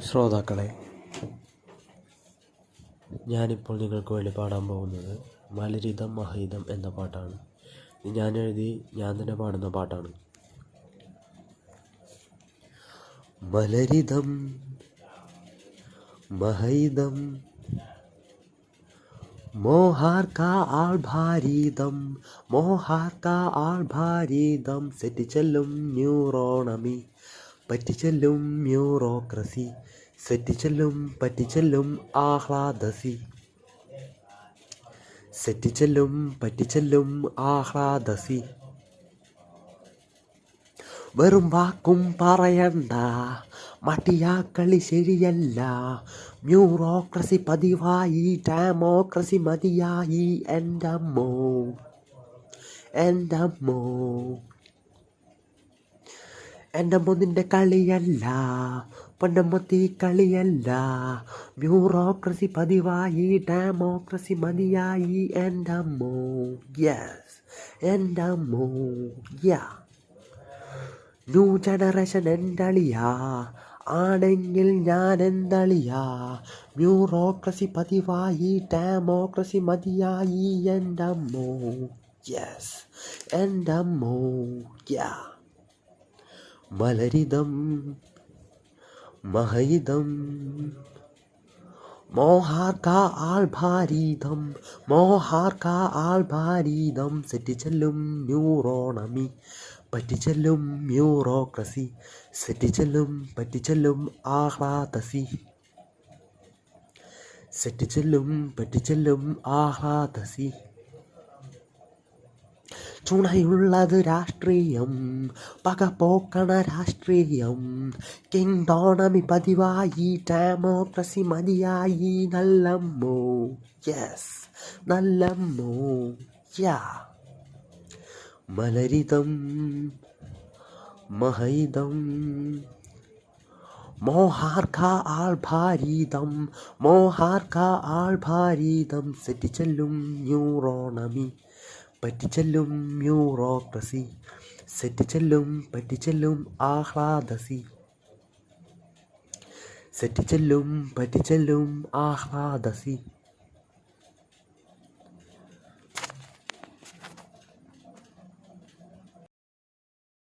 ശ്രോതാക്കളെ, ഞാനിപ്പോൾ നിങ്ങൾക്ക് വേണ്ടി പാടാൻ പോകുന്നത് മലരിതം മഹീതം എന്ന പാട്ടാണ്. ഞാൻ എഴുതി ഞാൻ തന്നെ പാടുന്ന പാട്ടാണ്. മലരിതം മഹീതം മോഹാർ കാ ആൾ ഭാരീതം, മോഹാർ കാ ആൾ ഭാരീതം, സെറ്റിച്ചെല്ലും ന്യൂറോണമി, പറ്റിച്ചെല്ലും ബ്യൂറോക്രസി, സെറ്റിച്ചെല്ലും പറ്റിച്ചെല്ലും ആഹ്ലാദസി, സെറ്റിച്ചെല്ലും പറ്റിച്ചെല്ലും ആഹ്ലാദസി. വെറും വാക്കും പറയണ്ട, മടിയാക്കളി ശരിയല്ല, ബ്യൂറോക്രസി പതിവായി, ഡെമോക്രസി മതിയായി. എൻ്റമ്മോ എൻ്റമ്മോ എൻ്റമ്മോ നിൻ്റെ കളിയല്ല, പൊന്നമ്മത്തി കളിയല്ല, ബ്യൂറോക്രസി പതിവായി, ഡെമോക്രസി മതിയായി. എൻ്റമ്മോ യെസ്, എൻ്റമ്മോ യാ. ന്യൂ ജനറേഷൻ എന്തളിയാ ആണെങ്കിൽ ഞാൻ എന്തളിയാ, ബ്യൂറോക്രസി പതിവായി, ഡെമോക്രസി മതിയായി. എൻ്റമ്മോ യെസ്, എൻ്റമ്മോ യാ. മലരിതം മഹീതം മോഹാർ കാ ആൾ ഭാരീതം, മോഹാർ കാ ആൾ ഭാരീതം, സെറ്റിച്ചെല്ലും ന്യൂറോണമി, പറ്റിച്ചെല്ലും ബ്യൂറോക്രസി, സെറ്റിച്ചെല്ലും പറ്റിച്ചെല്ലും ആഹ്ലാദസി, സെറ്റിച്ചെല്ലും പറ്റിച്ചെല്ലും ആഹ്ലാദസി. ചുണയുള്ളത് രാഷ്ട്രീയം, പകപോക്കണ രാഷ്ട്രീയം, കിങ്ഡോണമി പതിവായി, ഡെമോക്രസി മതിയായി. നല്ലമ്മോ യെസ്, നല്ലമ്മോ യാ. മലരിതം മഹീതം മോഹാർ കാ ആൾ ഭാരീതം, മോഹാർ കാ ആൾ ഭാരീതം, സെറ്റിച്ചെല്ലും ന്യൂറോണമി, പറ്റിച്ചെല്ലും ബ്യൂറോക്രസി, സെറ്റിച്ചെല്ലും പറ്റിച്ചെല്ലും ആഹ്ലാദസി, സെറ്റിച്ചെല്ലും പറ്റിച്ചെല്ലും ആഹ്ലാദസി.